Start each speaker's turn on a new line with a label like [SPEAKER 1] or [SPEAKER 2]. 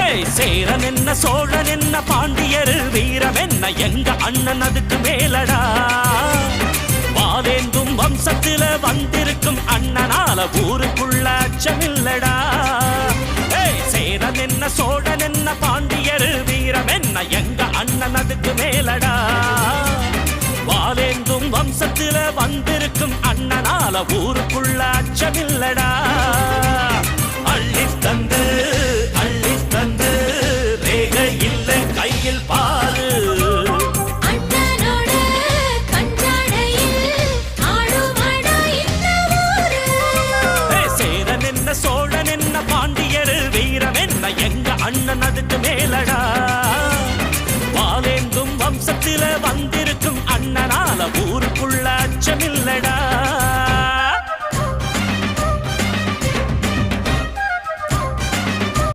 [SPEAKER 1] ஏய் சேரன் என்ன சோழன் என்ன பாண்டியர் வீரம் என்ன எங்க அண்ணன் அதுக்கு மேலடா வாவேந்தும் வம்சத்தில வந்திருக்கும் அண்ணனால ஊருக்குள்ள அச்சமில்லடா ஏய் சேரன் என்ன சோழன் என்ன பாண்டியர் வீரம் என்ன எங்க அண்ணன் அதுக்கு மேலடா வாவேந்தும் வம்சத்தில வந்திருக்கும் அண்ணனால ஊருக்குள்ள அச்சமில்லடா அள்ளி தந்து ரேக இல்ல கையில் பாரு சேரன் என்ன சோழன் என்ன பாண்டியர் வீரம் என்ன எங்க அண்ணன் அதுக்கு